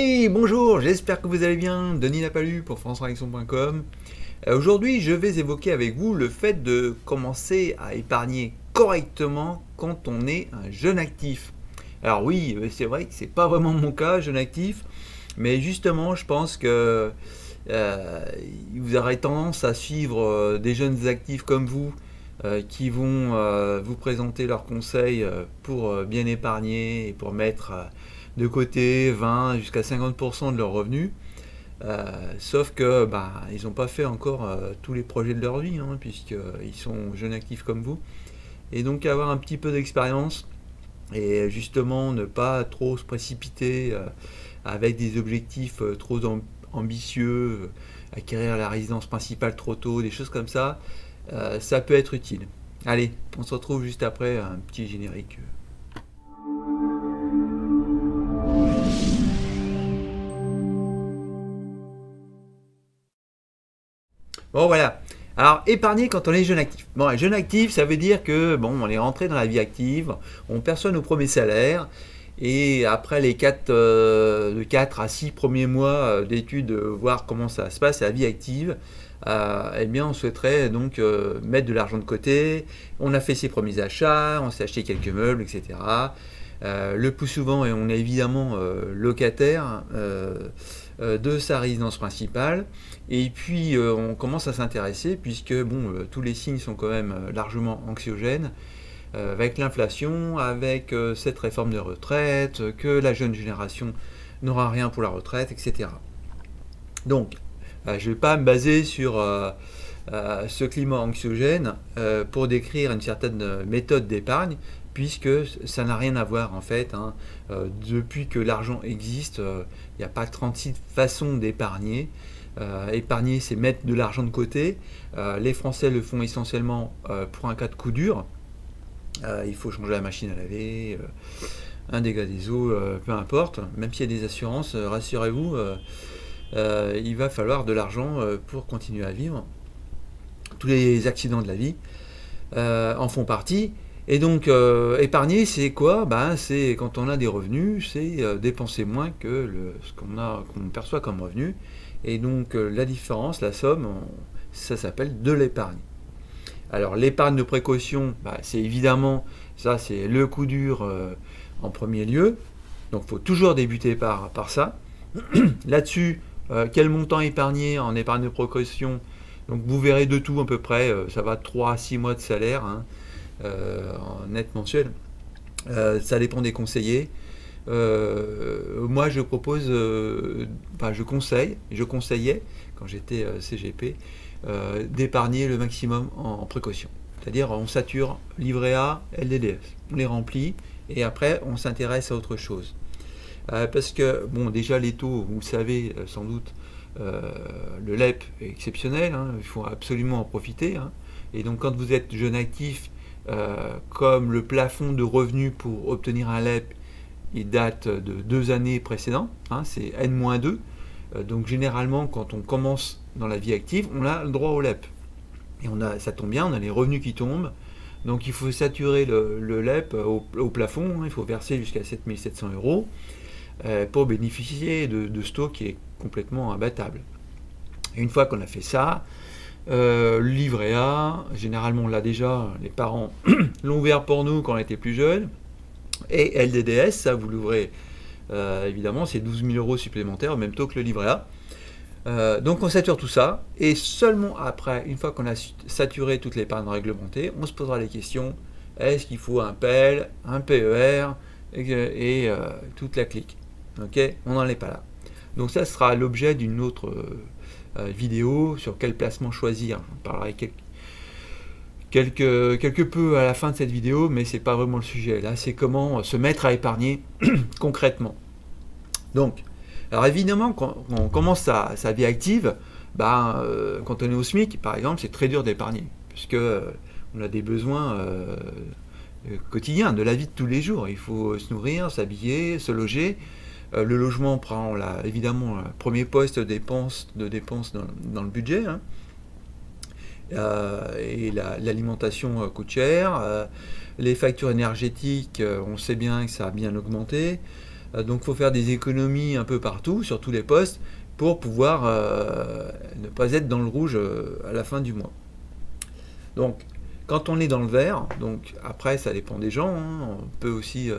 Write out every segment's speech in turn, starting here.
Hey, bonjour, j'espère que vous allez bien. Denis Lapalu pour franceinvestissement.com. Aujourd'hui, je vais évoquer avec vous le fait de commencer à épargner correctement quand on est un jeune actif. Alors oui, c'est vrai que c'est pas vraiment mon cas, jeune actif, mais justement, je pense que vous aurez tendance à suivre des jeunes actifs comme vous qui vont vous présenter leurs conseils pour bien épargner et pour mettre de côté 20 jusqu'à 50% de leurs revenus. Sauf que ils n'ont pas fait encore tous les projets de leur vie, hein, puisqu'ils sont jeunes actifs comme vous. Et donc avoir un petit peu d'expérience et justement ne pas trop se précipiter avec des objectifs trop ambitieux, acquérir la résidence principale trop tôt, des choses comme ça, ça peut être utile. Allez, on se retrouve juste après un petit générique. Bon voilà. Alors épargner quand on est jeune actif. Bon, jeune actif, ça veut dire que on est rentré dans la vie active, on perçoit nos premiers salaires et après les 4 à 6 premiers mois d'études, voir comment ça se passe, la vie active, eh bien on souhaiterait donc mettre de l'argent de côté. On a fait ses premiers achats, on s'est acheté quelques meubles, etc. Le plus souvent, on est évidemment locataire de sa résidence principale. Et puis on commence à s'intéresser, puisque tous les signes sont quand même largement anxiogènes, avec l'inflation, avec cette réforme de retraite, que la jeune génération n'aura rien pour la retraite, etc. Donc, je ne vais pas me baser sur ce climat anxiogène pour décrire une certaine méthode d'épargne, puisque ça n'a rien à voir en fait. Depuis que l'argent existe, il n'y a pas 36 façons d'épargner. Épargner, c'est mettre de l'argent de côté. Les Français le font essentiellement pour un cas de coup dur. Il faut changer la machine à laver, un dégât des eaux, peu importe. Même s'il y a des assurances, rassurez-vous, il va falloir de l'argent pour continuer à vivre. Tous les accidents de la vie en font partie. Et donc, épargner, c'est quoi? C'est quand on a des revenus, c'est dépenser moins que ce qu'on perçoit comme revenu. Et donc, la différence, la somme, ça s'appelle de l'épargne. Alors, l'épargne de précaution, c'est évidemment, ça c'est le coup dur en premier lieu. Donc, il faut toujours débuter par ça. Là-dessus, quel montant épargner en épargne de précaution? Donc, vous verrez de tout à peu près, ça va de 3 à 6 mois de salaire, en net mensuel. Ça dépend des conseillers. Moi, je propose, je conseillais, quand j'étais CGP, d'épargner le maximum en précaution. C'est-à-dire, on sature livret A, LDDS, on les remplit, et après, on s'intéresse à autre chose. Parce que, déjà, les taux, vous le savez sans doute, le LEP est exceptionnel, il faut absolument en profiter. Et donc, quand vous êtes jeune actif, comme le plafond de revenus pour obtenir un LEP, il date de 2 années précédentes, c'est N-2. Donc généralement, quand on commence dans la vie active, on a le droit au LEP. Et ça tombe bien, on a les revenus qui tombent. Donc il faut saturer le LEP au plafond, il faut verser jusqu'à 7 700 € pour bénéficier de ce taux qui est complètement imbattable. Et une fois qu'on a fait ça, le livret A, généralement on l'a déjà, les parents l'ont ouvert pour nous quand on était plus jeunes. Et LDDS, ça vous l'ouvrez évidemment, c'est 12 000 € supplémentaires, au même taux que le livret A. Donc on sature tout ça, et seulement après, une fois qu'on a saturé toute l'épargne réglementée, on se posera les questions: est-ce qu'il faut un PEL, un PER et toute la clique? Ok, on n'en est pas là. Donc ça sera l'objet d'une autre vidéo sur quel placement choisir. J'en parlerai quelque peu à la fin de cette vidéo, mais c'est pas vraiment le sujet. Là, c'est comment se mettre à épargner concrètement. Donc, alors évidemment, quand on commence sa vie active, quand on est au SMIC, par exemple, c'est très dur d'épargner, puisque on a des besoins quotidiens de la vie de tous les jours. Il faut se nourrir, s'habiller, se loger. Le logement prend évidemment le premier poste de dépense dans le budget. Et l'alimentation coûte cher, les factures énergétiques, on sait bien que ça a bien augmenté, Donc il faut faire des économies un peu partout, sur tous les postes, pour pouvoir ne pas être dans le rouge à la fin du mois. Donc quand on est dans le vert, donc après ça dépend des gens, hein, on peut aussi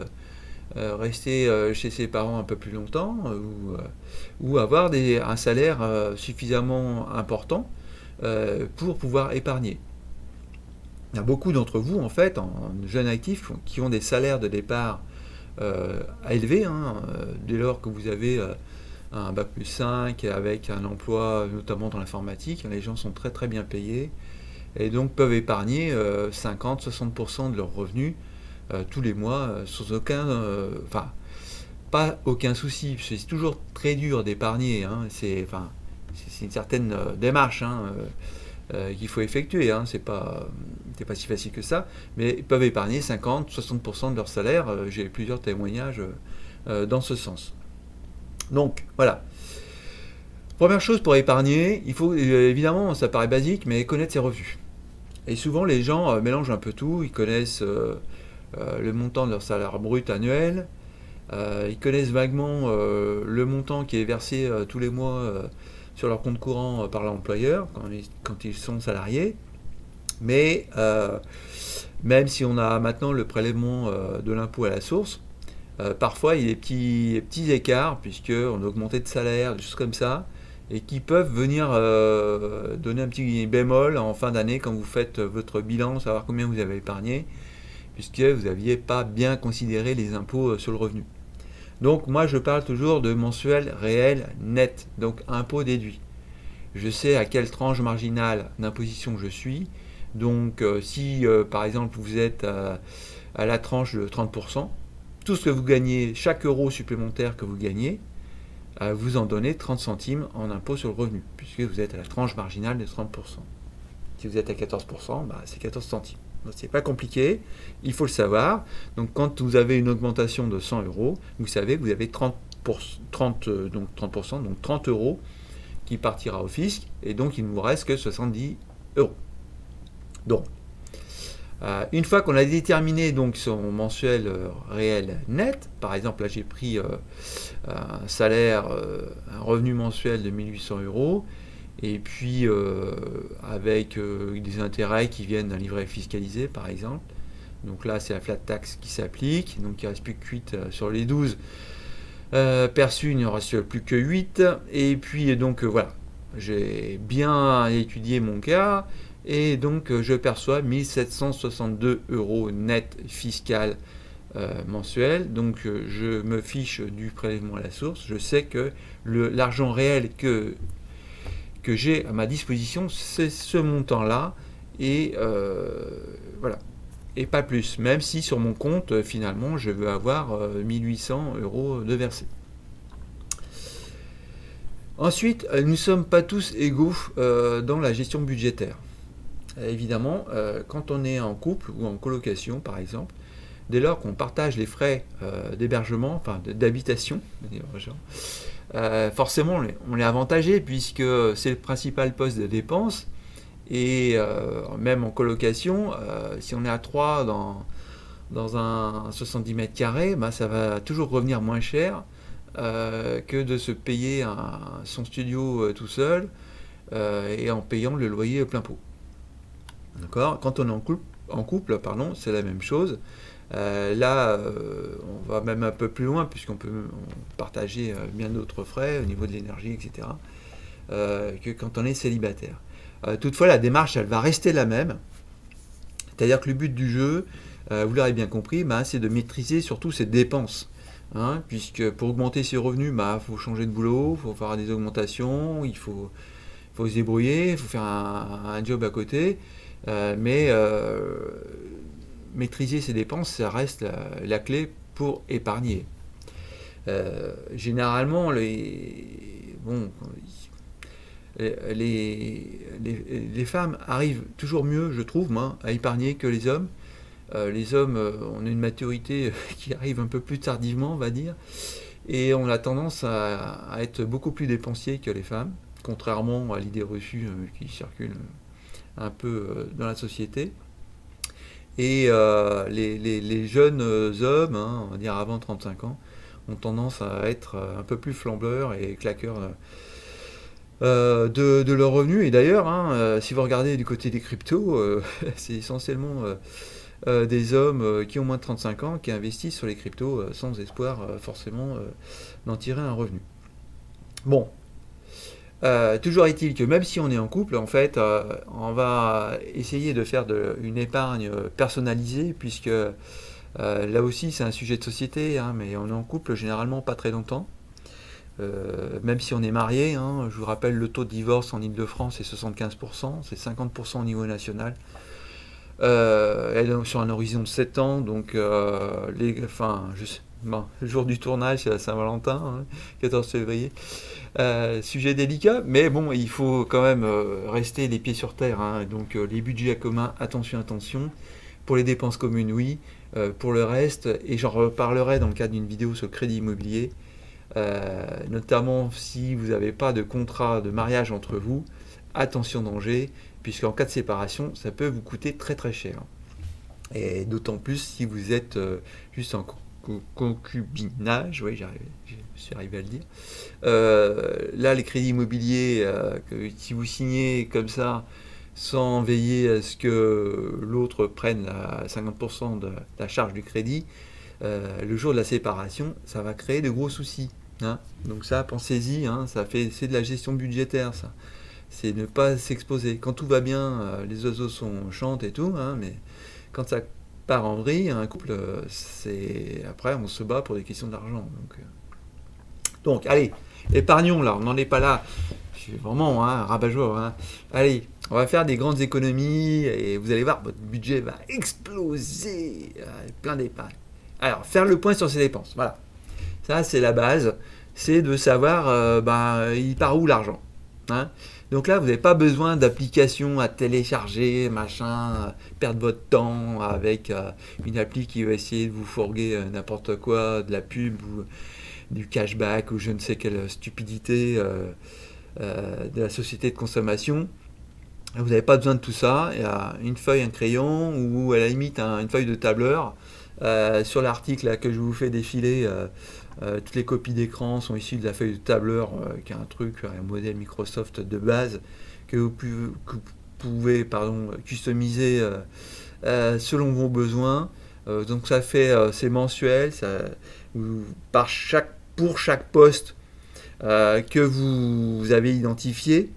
rester chez ses parents un peu plus longtemps ou avoir un salaire suffisamment important pour pouvoir épargner. Il y a beaucoup d'entre vous, en fait, en jeunes actifs, qui ont des salaires de départ élevés, hein, dès lors que vous avez un bac plus 5 avec un emploi notamment dans l'informatique. Les gens sont très très bien payés et donc peuvent épargner 50-60% de leurs revenus tous les mois sans aucun, enfin pas aucun souci. C'est toujours très dur d'épargner, hein, c'est une certaine démarche, hein, qu'il faut effectuer, hein, c'est pas si facile que ça, mais ils peuvent épargner 50-60% de leur salaire. J'ai plusieurs témoignages dans ce sens. Donc voilà. Première chose pour épargner, il faut évidemment, ça paraît basique, mais connaître ses revenus. Et souvent les gens mélangent un peu tout, ils connaissent le montant de leur salaire brut annuel, ils connaissent vaguement le montant qui est versé tous les mois sur leur compte courant par l'employeur quand ils sont salariés. Mais même si on a maintenant le prélèvement de l'impôt à la source, parfois il y a des petits écarts, puisqu'on a augmenté de salaire, des choses comme ça, et qui peuvent venir donner un petit bémol en fin d'année quand vous faites votre bilan, savoir combien vous avez épargné, puisque vous n'aviez pas bien considéré les impôts sur le revenu. Donc moi je parle toujours de mensuel réel net, donc impôt déduit. Je sais à quelle tranche marginale d'imposition je suis. Donc si par exemple vous êtes à la tranche de 30%, tout ce que vous gagnez, chaque euro supplémentaire que vous gagnez, vous en donnez 30 centimes en impôt sur le revenu, puisque vous êtes à la tranche marginale de 30%. Si vous êtes à 14%, c'est 14 centimes. Donc c'est pas compliqué, il faut le savoir. Donc quand vous avez une augmentation de 100 euros, vous savez que vous avez 30%, donc 30 euros qui partira au fisc, et donc il ne vous reste que 70 euros. Donc, une fois qu'on a déterminé donc son mensuel réel net, par exemple là j'ai pris un salaire, un revenu mensuel de 1800 euros, et puis avec des intérêts qui viennent d'un livret fiscalisé par exemple. Donc là c'est la flat tax qui s'applique, donc il ne reste plus que 8 sur les 12 perçus, il ne reste plus que 8, et puis donc voilà, j'ai bien étudié mon cas, et donc je perçois 1762 euros net fiscal mensuel. Donc je me fiche du prélèvement à la source, je sais que l'argent réel que j'ai à ma disposition, c'est ce montant-là, et voilà, et pas plus, même si sur mon compte, finalement, je veux avoir 1800 euros de versés. Ensuite, nous ne sommes pas tous égaux dans la gestion budgétaire. Évidemment, quand on est en couple ou en colocation, par exemple, dès lors qu'on partage les frais d'hébergement, enfin d'habitation, forcément on est avantagé, puisque c'est le principal poste de dépense, et même en colocation, si on est à 3 dans un 70 mètres carrés, ça va toujours revenir moins cher que de se payer son studio tout seul et en payant le loyer plein pot. D'accord. Quand on est en couple, pardon, c'est la même chose. Là, on va même un peu plus loin, puisqu'on peut partager bien d'autres frais au niveau de l'énergie, etc., que quand on est célibataire. Toutefois, la démarche, elle va rester la même. C'est-à-dire que le but du jeu, vous l'aurez bien compris, c'est de maîtriser surtout ses dépenses. Hein, puisque pour augmenter ses revenus, faut changer de boulot, il faut faire des augmentations, il faut se débrouiller, il faut faire un job à côté. Mais maîtriser ses dépenses, ça reste la clé pour épargner. Généralement, les femmes arrivent toujours mieux, je trouve, à épargner que les hommes. Les hommes, on a une maturité qui arrive un peu plus tardivement, on va dire, et on a tendance à être beaucoup plus dépensiers que les femmes, contrairement à l'idée reçue qui circule un peu dans la société. Et les jeunes hommes, on va dire avant 35 ans, ont tendance à être un peu plus flambeurs et claqueurs de leurs revenus. Et d'ailleurs, hein, si vous regardez du côté des cryptos, c'est essentiellement des hommes qui ont moins de 35 ans qui investissent sur les cryptos sans espoir forcément d'en tirer un revenu. Bon, toujours est-il que même si on est en couple, en fait, on va essayer de faire une épargne personnalisée, puisque là aussi c'est un sujet de société, hein, mais on est en couple généralement pas très longtemps. Même si on est marié, hein, je vous rappelle, le taux de divorce en Ile-de-France est 75%, c'est 50% au niveau national. Elle est sur un horizon de 7 ans, donc bon, le jour du tournage, c'est la Saint-Valentin, hein, 14 février. Sujet délicat, mais bon, il faut quand même rester les pieds sur terre, hein. Donc les budgets communs, attention, attention. Pour les dépenses communes, oui. Pour le reste, et j'en reparlerai dans le cadre d'une vidéo sur le crédit immobilier, notamment si vous n'avez pas de contrat de mariage entre vous, attention danger, puisqu'en cas de séparation, ça peut vous coûter très très cher. Et d'autant plus si vous êtes juste en concubinage, oui, je suis arrivé à le dire. Là, les crédits immobiliers, si vous signez comme ça, sans veiller à ce que l'autre prenne 50% de la charge du crédit, le jour de la séparation, ça va créer de gros soucis, hein. Donc ça, pensez-y, hein, c'est de la gestion budgétaire, ça. C'est ne pas s'exposer. Quand tout va bien, les oiseaux chantent et tout, hein, mais quand ça part en vrille, un couple, après on se bat pour des questions d'argent. Donc allez, épargnons là, on n'en est pas là. Je suis vraiment rabat-joie, hein. Allez, on va faire des grandes économies et vous allez voir, votre budget va exploser, plein d'épargne. Alors, faire le point sur ses dépenses, voilà. Ça, c'est la base, c'est de savoir il part où l'argent, hein. Donc là, vous n'avez pas besoin d'applications à télécharger, machin, perdre votre temps avec une appli qui va essayer de vous fourguer n'importe quoi, de la pub ou du cashback ou je ne sais quelle stupidité de la société de consommation. Vous n'avez pas besoin de tout ça. Il y a une feuille, un crayon ou à la limite une feuille de tableur. Sur l'article que je vous fais défiler, toutes les copies d'écran sont issues de la feuille de tableur, qui est un truc, un modèle Microsoft de base que vous pouvez customiser selon vos besoins. Donc ça fait, c'est mensuel, pour chaque poste que vous avez identifié,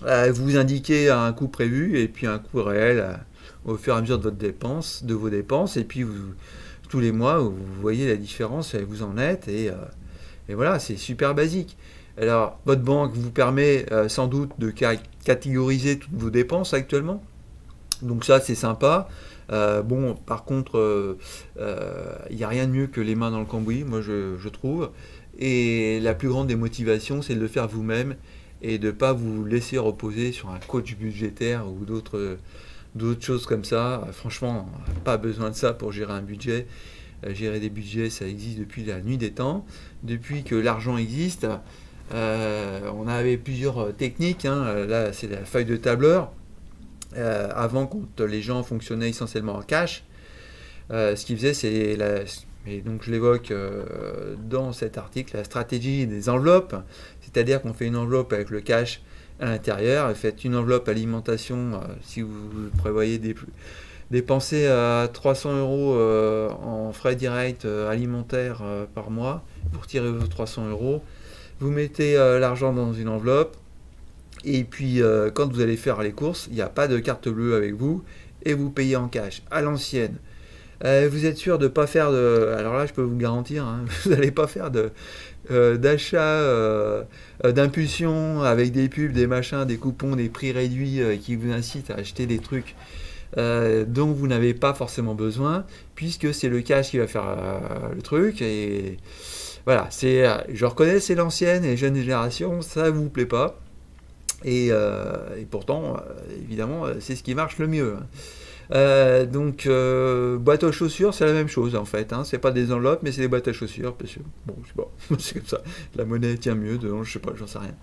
vous indiquez un coût prévu et puis un coût réel au fur et à mesure de vos dépenses, et puis tous les mois vous voyez la différence et vous en êtes, et voilà, c'est super basique. Alors votre banque vous permet sans doute de catégoriser toutes vos dépenses actuellement, donc ça c'est sympa. Bon, par contre, il n'y a rien de mieux que les mains dans le cambouis, moi je trouve, et la plus grande des motivations, c'est de le faire vous-même et de ne pas vous laisser reposer sur un coach budgétaire ou d'autres choses comme ça. Franchement, pas besoin de ça pour gérer un budget. Gérer des budgets, ça existe depuis la nuit des temps, depuis que l'argent existe. On avait plusieurs techniques, hein. Là c'est la feuille de tableur. Avant, quand les gens fonctionnaient essentiellement en cash, ce qu'ils faisaient, et donc je l'évoque dans cet article, la stratégie des enveloppes, c'est-à-dire qu'on fait une enveloppe avec le cash à l'intérieur, et faites une enveloppe alimentation, si vous prévoyez dépenser 300 euros en frais directs alimentaires par mois, pour tirer vos 300 euros, vous mettez l'argent dans une enveloppe, et puis quand vous allez faire les courses, il n'y a pas de carte bleue avec vous, et vous payez en cash, à l'ancienne. Vous êtes sûr de ne pas faire de... Alors là, je peux vous garantir, hein, vous n'allez pas faire d'achat d'impulsion avec des pubs, des machins, des coupons, des prix réduits qui vous incitent à acheter des trucs dont vous n'avez pas forcément besoin, puisque c'est le cash qui va faire le truc. Et voilà, je reconnais, c'est l'ancienne et jeune génération, ça ne vous plaît pas. Et pourtant, évidemment, c'est ce qui marche le mieux. Donc boîte aux chaussures, c'est la même chose en fait, hein. C'est pas des enveloppes, mais c'est des boîtes à chaussures, parce que bon, c'est comme ça, la monnaie tient mieux, je sais pas, j'en sais rien.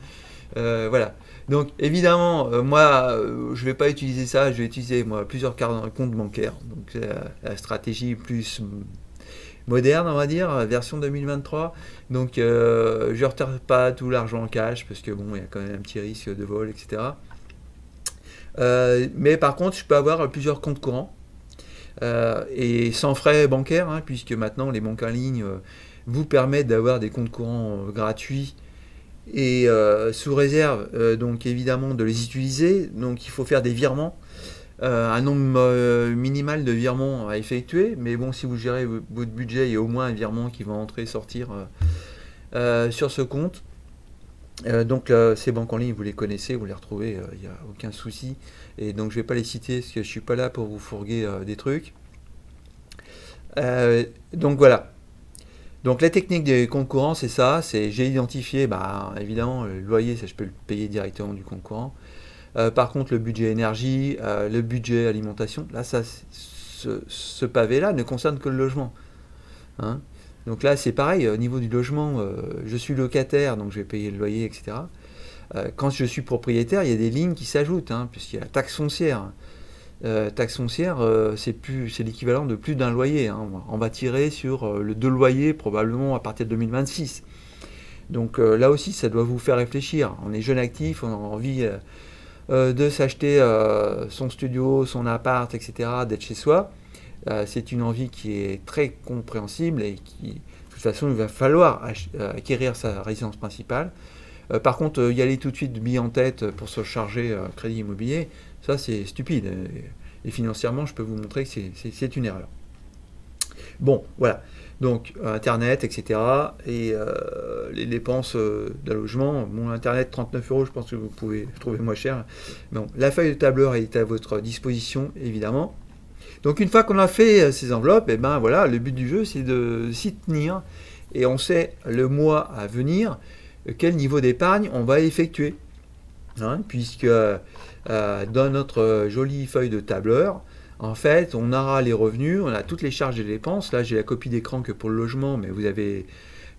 Voilà, donc évidemment moi je vais pas utiliser ça, je vais utiliser moi plusieurs comptes bancaires, donc c'est la stratégie plus moderne, on va dire, version 2023. Donc je ne retire pas tout l'argent en cash parce que bon, il y a quand même un petit risque de vol, etc. Mais par contre, je peux avoir plusieurs comptes courants et sans frais bancaires, hein, puisque maintenant les banques en ligne vous permettent d'avoir des comptes courants gratuits et sous réserve donc évidemment de les utiliser. Donc il faut faire des virements, un nombre minimal de virements à effectuer, mais bon, si vous gérez votre budget, il y a au moins un virement qui va entrer sortir sur ce compte. Donc ces banques en ligne, vous les connaissez, vous les retrouvez, il n'y a aucun souci. Et donc je ne vais pas les citer parce que je ne suis pas là pour vous fourguer des trucs. Donc voilà. Donc la technique des comptes courants, c'est ça. C'est j'ai identifié, bah, évidemment, le loyer, ça je peux le payer directement du compte courant. Par contre, le budget énergie, le budget alimentation, là, ça, ce pavé-là ne concerne que le logement. Hein. Donc là, c'est pareil, au niveau du logement, je suis locataire, donc je vais payer le loyer, etc. Quand je suis propriétaire, il y a des lignes qui s'ajoutent, hein, puisqu'il y a la taxe foncière. Taxe foncière, c'est l'équivalent de plus d'un loyer. Hein. On va tirer sur le 2 loyers probablement à partir de 2026. Donc là aussi, ça doit vous faire réfléchir. On est jeune actif, on a envie de s'acheter son studio, son appart, etc., d'être chez soi. C'est une envie qui est très compréhensible et qui, de toute façon, il va falloir acquérir sa résidence principale. Par contre, y aller tout de suite bille en tête pour se charger crédit immobilier, ça c'est stupide. Et financièrement, je peux vous montrer que c'est une erreur. Bon, voilà. Donc, Internet, etc. Et les dépenses d'un logement. Mon Internet, 39 €, je pense que vous pouvez trouver moins cher. Bon, la feuille de tableur est à votre disposition, évidemment. Donc, une fois qu'on a fait ces enveloppes, et ben voilà, le but du jeu, c'est de s'y tenir. Et on sait le mois à venir quel niveau d'épargne on va effectuer. Hein, puisque dans notre jolie feuille de tableur, en fait, on aura les revenus, on a toutes les charges et les dépenses. Là, j'ai la copie d'écran que pour le logement, mais vous avez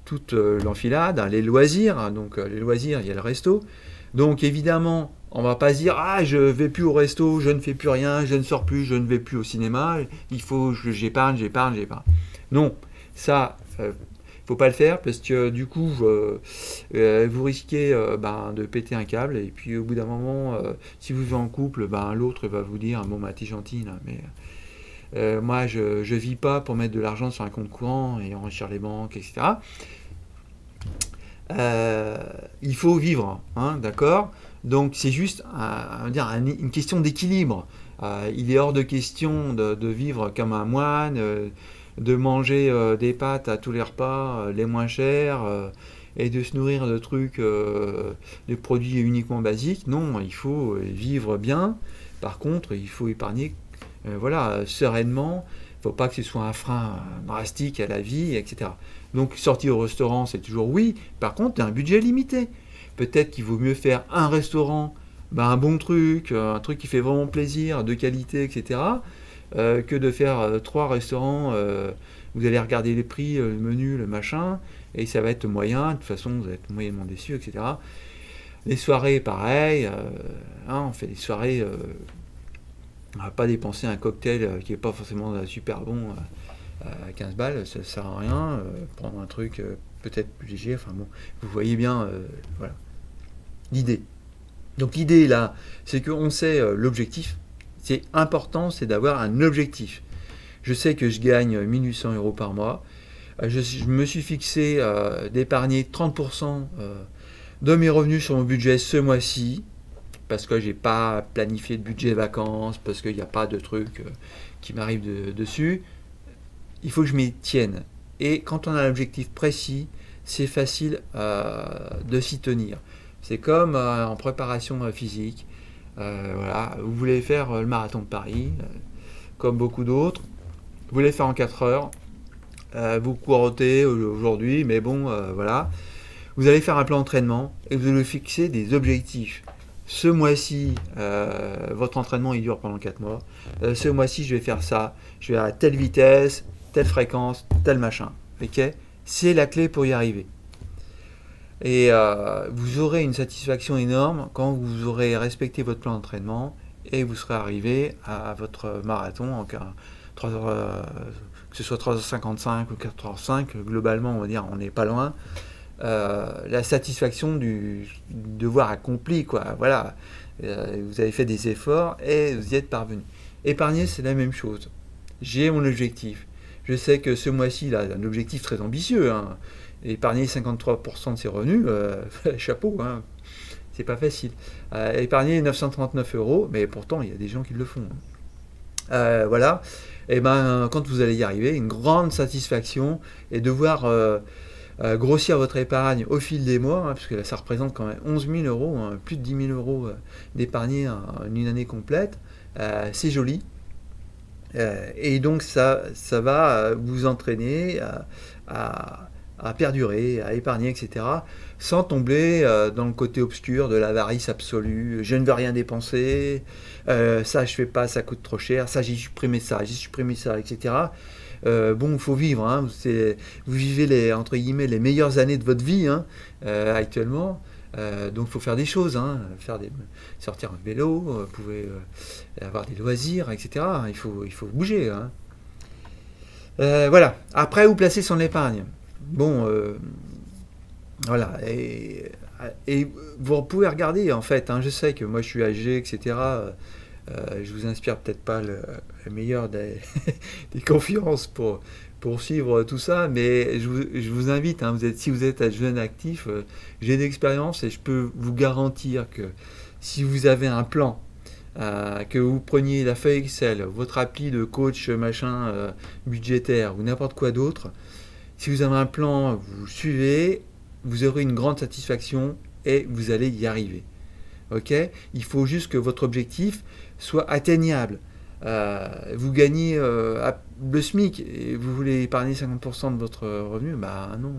toute l'enfilade, hein, les loisirs. Hein, donc, les loisirs, il y a le resto. Donc, évidemment, on ne va pas se dire « Ah, je ne vais plus au resto, je ne fais plus rien, je ne sors plus, je ne vais plus au cinéma. Il faut que j'épargne, j'épargne, j'épargne. » Non, ça... faut pas le faire parce que du coup vous risquez de péter un câble et puis au bout d'un moment si vous vivez en couple, l'autre va vous dire bon t'es gentil là, mais moi je vis pas pour mettre de l'argent sur un compte courant et enrichir les banques, etc. Il faut vivre, hein, d'accord, donc c'est juste une question d'équilibre. Il est hors de question de vivre comme un moine, de manger des pâtes à tous les repas, les moins chers, et de se nourrir de trucs, de produits uniquement basiques. Non, il faut vivre bien. Par contre, il faut épargner sereinement. Il ne faut pas que ce soit un frein drastique à la vie, etc. Donc, sortir au restaurant, c'est toujours oui. Par contre, tu as un budget limité. Peut-être qu'il vaut mieux faire un restaurant, un bon truc, un truc qui fait vraiment plaisir, de qualité, etc., que de faire 3 restaurants, vous allez regarder les prix, le menu, le machin, et ça va être moyen, de toute façon vous allez être moyennement déçu, etc. Les soirées, pareil, on fait des soirées, on va pas dépenser un cocktail qui n'est pas forcément super bon à 15 balles, ça sert à rien, prendre un truc peut-être plus léger, enfin bon, vous voyez bien, voilà, l'idée. Donc l'idée là, c'est qu'on sait l'objectif. C'est important, c'est d'avoir un objectif. Je sais que je gagne 1800 € par mois. Je me suis fixé d'épargner 30% de mes revenus sur mon budget ce mois-ci, parce que je n'ai pas planifié de budget vacances, parce qu'il n'y a pas de truc qui m'arrive dessus. Il faut que je m'y tienne. Et quand on a un objectif précis, c'est facile de s'y tenir. C'est comme en préparation physique. Voilà, vous voulez faire le marathon de Paris, comme beaucoup d'autres, vous voulez faire en 4 heures, vous courotez aujourd'hui, mais bon, voilà, vous allez faire un plan d'entraînement et vous allez fixer des objectifs. Ce mois-ci, votre entraînement il dure pendant 4 mois, ce mois-ci je vais faire ça, je vais à telle vitesse, telle fréquence, tel machin, ok? C'est la clé pour y arriver. Et vous aurez une satisfaction énorme quand vous aurez respecté votre plan d'entraînement et vous serez arrivé à votre marathon que ce soit 3h55 ou 4h05, globalement, on va dire, on n'est pas loin. La satisfaction du devoir accompli, quoi. Voilà, vous avez fait des efforts et vous y êtes parvenu. Épargner, c'est la même chose. J'ai mon objectif. Je sais que ce mois-ci, il a un objectif très ambitieux, hein. Épargner 53% de ses revenus, chapeau, hein. C'est pas facile. Épargner 939 euros, mais pourtant, il y a des gens qui le font. Voilà. Et ben, quand vous allez y arriver, une grande satisfaction et de voir grossir votre épargne au fil des mois, hein, parce que là, ça représente quand même 11 000 euros, hein, plus de 10 000 euros d'épargner en une année complète. C'est joli. Et donc ça va vous entraîner à perdurer, à épargner, etc. Sans tomber dans le côté obscur de l'avarice absolue. Je ne veux rien dépenser, ça je fais pas, ça coûte trop cher, ça j'ai supprimé ça, etc. Bon, il faut vivre, hein. Vous vivez entre guillemets les meilleures années de votre vie, hein, actuellement. Donc il faut faire des choses, hein, sortir en vélo, vous pouvez avoir des loisirs, etc. Il faut bouger, hein. Voilà. Après, où placer son épargne? Bon, voilà. Et vous pouvez regarder, en fait, hein, je sais que moi je suis âgé, etc. Je vous inspire peut-être pas le meilleur des confiances pour suivre tout ça, mais je vous invite, hein, si vous êtes un jeune actif, j'ai d'expérience et je peux vous garantir que si vous avez un plan, que vous preniez la feuille Excel, votre appli de coach machin budgétaire ou n'importe quoi d'autre, si vous avez un plan, vous suivez, vous aurez une grande satisfaction et vous allez y arriver. Ok? Il faut juste que votre objectif soit atteignable. Vous gagnez le SMIC et vous voulez épargner 50% de votre revenu, bah non,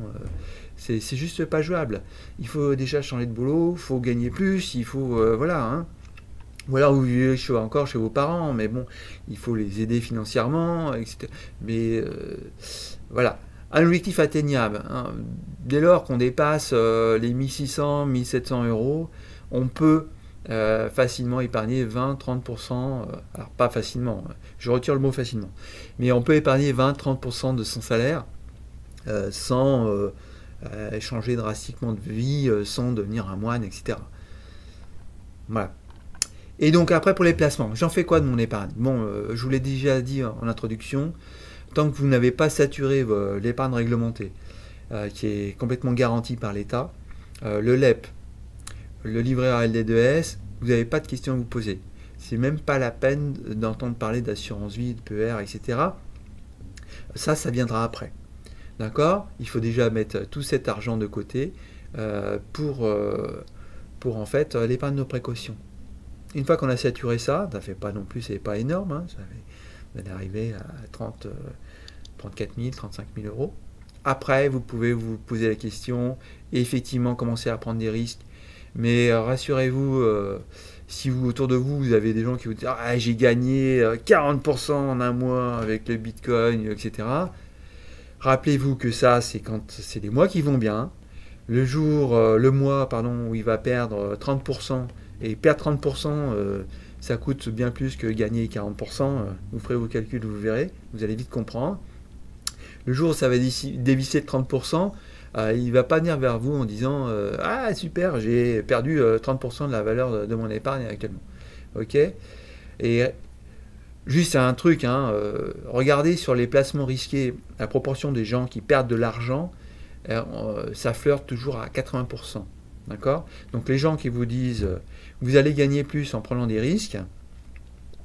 c'est juste pas jouable. Il faut déjà changer de boulot, il faut gagner plus, il faut voilà, hein. Ou alors vous vivez encore chez vos parents, mais bon, il faut les aider financièrement, etc. Mais voilà, un objectif atteignable, hein. Dès lors qu'on dépasse les 1600, 1700 euros, on peut facilement épargner 20-30%, alors pas facilement, je retire le mot facilement, mais on peut épargner 20-30% de son salaire sans changer drastiquement de vie, sans devenir un moine, etc. Voilà. Et donc après pour les placements, j'en fais quoi de mon épargne? Bon, je vous l'ai déjà dit en introduction, tant que vous n'avez pas saturé l'épargne réglementée, qui est complètement garantie par l'État, le LEP, le livret A LD2S, vous n'avez pas de questions à vous poser. C'est même pas la peine d'entendre parler d'assurance vie, de PER, etc. Ça viendra après. D'accord? Il faut déjà mettre tout cet argent de côté pour en fait l'épargne de précaution. Une fois qu'on a saturé ça fait pas non plus, c'est pas énorme, hein, vous allez arriver à 34 000, 35 000 euros. Après, vous pouvez vous poser la question et effectivement commencer à prendre des risques. Mais rassurez-vous, si autour de vous, vous avez des gens qui vous disent « Ah, j'ai gagné 40% en un mois avec le Bitcoin, etc. » Rappelez-vous que ça, c'est quand c'est des mois qui vont bien. Le mois, où il va perdre 30%, et perdre 30%, ça coûte bien plus que gagner 40%. Vous ferez vos calculs, vous verrez, vous allez vite comprendre. Le jour où ça va dévisser de 30%, il ne va pas venir vers vous en disant ah super, j'ai perdu 30% de la valeur de mon épargne actuellement. Ok? Et juste un truc, hein, regardez sur les placements risqués, la proportion des gens qui perdent de l'argent, ça flirte toujours à 80%. D'accord? Donc les gens qui vous disent vous allez gagner plus en prenant des risques,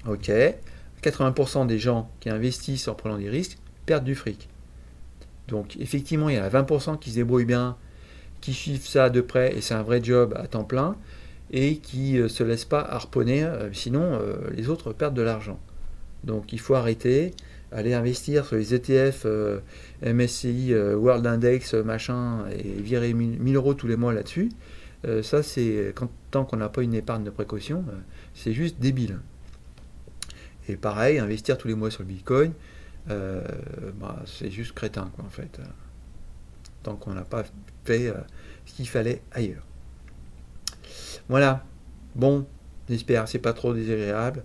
ok, 80% des gens qui investissent en prenant des risques perdent du fric. Donc effectivement, il y en a 20% qui se débrouillent bien, qui suivent ça de près, et c'est un vrai job à temps plein, et qui ne se laissent pas harponner, sinon les autres perdent de l'argent. Donc il faut arrêter, aller investir sur les ETF, MSCI, World Index, machin, et virer 1000 euros tous les mois là-dessus. Ça, c'est tant qu'on n'a pas une épargne de précaution, c'est juste débile. Et pareil, investir tous les mois sur le Bitcoin, c'est juste crétin, quoi, en fait. Tant qu'on n'a pas fait ce qu'il fallait ailleurs. Voilà. Bon, j'espère, c'est pas trop désagréable.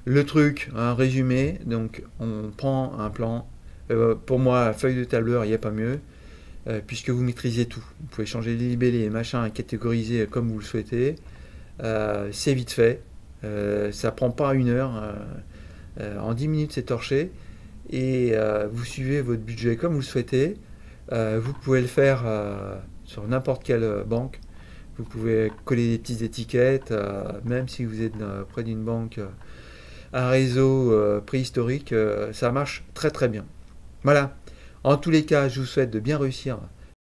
Le truc, un résumé, donc on prend un plan. Pour moi, feuille de tableur, il n'y a pas mieux, puisque vous maîtrisez tout. Vous pouvez changer les libellés, les machins, catégoriser comme vous le souhaitez. C'est vite fait. Ça prend pas 1 heure. En 10 minutes, c'est torché. Et vous suivez votre budget comme vous le souhaitez. Vous pouvez le faire sur n'importe quelle banque. Vous pouvez coller des petites étiquettes, même si vous êtes près d'une banque, un réseau préhistorique, ça marche très très bien. Voilà. En tous les cas, je vous souhaite de bien réussir